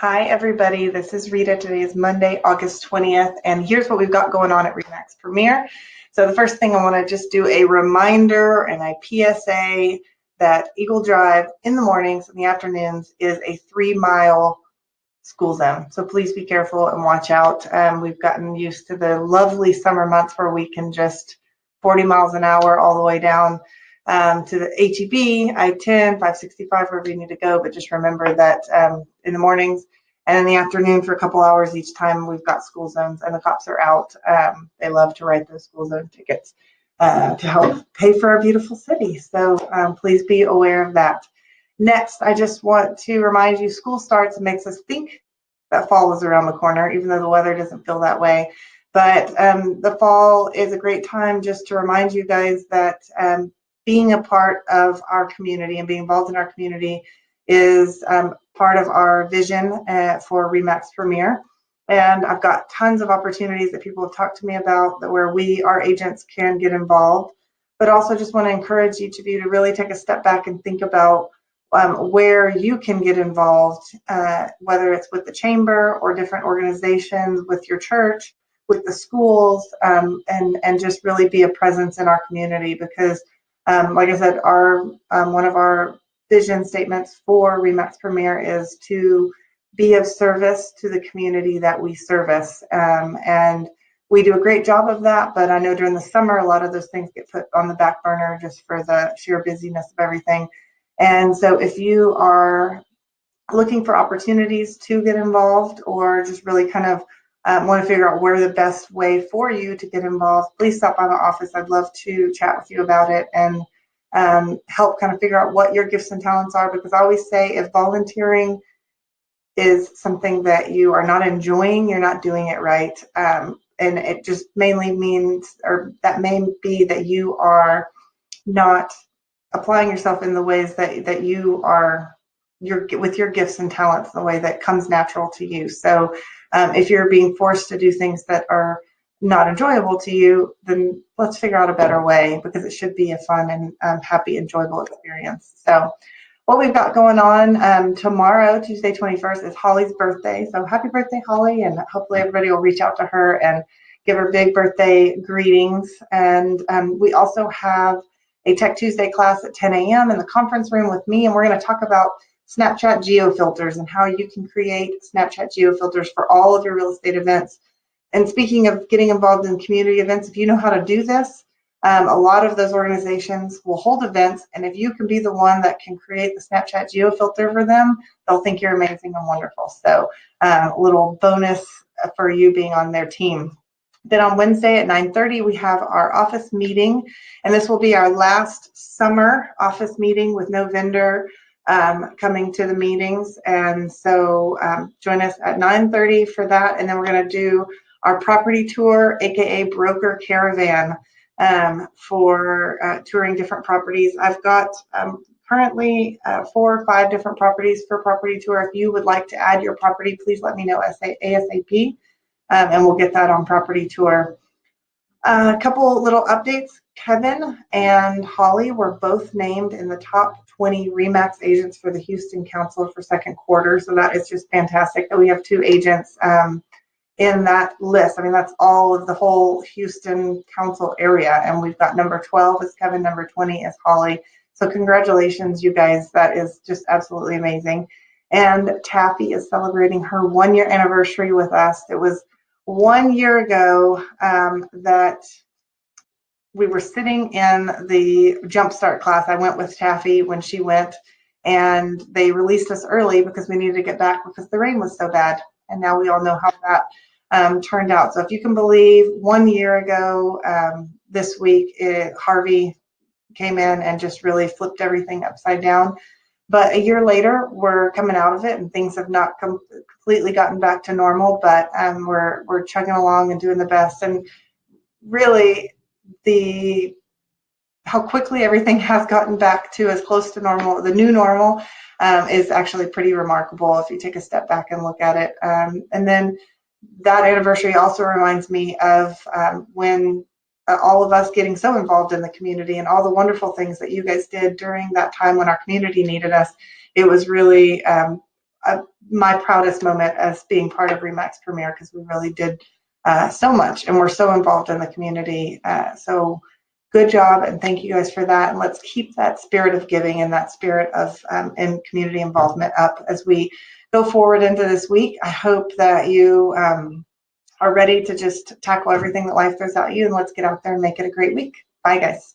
Hi, everybody. This is Rita. Today is Monday, August 20th, and here's what we've got going on at RE/MAX Premier. So the first thing I want to just do a reminder and a PSA that Eagle Drive in the mornings and the afternoons is a 3-mile school zone. So please be careful and watch out. We've gotten used to the lovely summer months where we can just 40 miles an hour all the way down to the HEB, I-10, 565, wherever you need to go. But just remember that in the mornings and in the afternoon for a couple hours each time we've got school zones and the cops are out. They love to write those school zone tickets to help pay for our beautiful city. So please be aware of that. Next, I just want to remind you, school starts and makes us think that fall is around the corner, even though the weather doesn't feel that way. But the fall is a great time just to remind you guys that being a part of our community and being involved in our community is part of our vision for RE/MAX Premier. And I've got tons of opportunities that people have talked to me about that where our agents can get involved, but also just want to encourage each of you to really take a step back and think about where you can get involved, whether it's with the chamber or different organizations, with your church, with the schools, and just really be a presence in our community. Because, like I said, one of our vision statements for RE/MAX Premier is to be of service to the community that we service. And we do a great job of that, but I know during the summer, a lot of those things get put on the back burner just for the sheer busyness of everything. And so if you are looking for opportunities to get involved or just really kind of want to figure out where the best way for you to get involved, please stop by my office. I'd love to chat with you about it and help kind of figure out what your gifts and talents are, because I always say if volunteering is something that you are not enjoying, you're not doing it right. And it just mainly means, or that may be that you are not applying yourself in the ways that you are with your gifts and talents, the way that comes natural to you. So if you're being forced to do things that are not enjoyable to you, then let's figure out a better way, because it should be a fun and happy, enjoyable experience. So what we've got going on tomorrow, Tuesday 21st, is Holly's birthday. So happy birthday, Holly, and hopefully everybody will reach out to her and give her big birthday greetings. And we also have a Tech Tuesday class at 10 a.m. in the conference room with me, and we're going to talk about Snapchat geo-filters and how you can create Snapchat geo-filters for all of your real estate events. And speaking of getting involved in community events, if you know how to do this, a lot of those organizations will hold events, and if you can be the one that can create the Snapchat geo-filter for them, they'll think you're amazing and wonderful. So a little bonus for you being on their team. Then on Wednesday at 9:30, we have our office meeting, and this will be our last summer office meeting with no vendor coming to the meetings. And so join us at 9:30 for that, and then we're going to do our property tour, aka broker caravan, for touring different properties. I've got currently 4 or 5 different properties for property tour. If you would like to add your property, please let me know ASAP. And we'll get that on property tour. A couple little updates. Kevin and Holly were both named in the top 20 RE/MAX agents for the Houston Council for second quarter. So that is just fantastic that we have 2 agents in that list. I mean, that's all of the whole Houston Council area. And we've got number 12 is Kevin, number 20 is Holly. So congratulations, you guys. That is just absolutely amazing. And Taffy is celebrating her 1-year anniversary with us. It was 1 year ago that we were sitting in the Jumpstart class. I went with Taffy when she went, and they released us early because we needed to get back because the rain was so bad. And now we all know how that turned out. So if you can believe, 1 year ago this week, Harvey came in and just really flipped everything upside down. But a year later, we're coming out of it, and things have not completely gotten back to normal, but we're chugging along and doing the best. And really, how quickly everything has gotten back to as close to normal, the new normal, is actually pretty remarkable if you take a step back and look at it. And then that anniversary also reminds me of when all of us getting so involved in the community and all the wonderful things that you guys did during that time when our community needed us. It was really my proudest moment as being part of RE/MAX Premier, because we really did so much, and we're so involved in the community. So good job, and thank you guys for that. And let's keep that spirit of giving and that spirit of and community involvement up as we go forward into this week. I hope that you are ready to just tackle everything that life throws at you, and let's get out there and make it a great week. Bye, guys.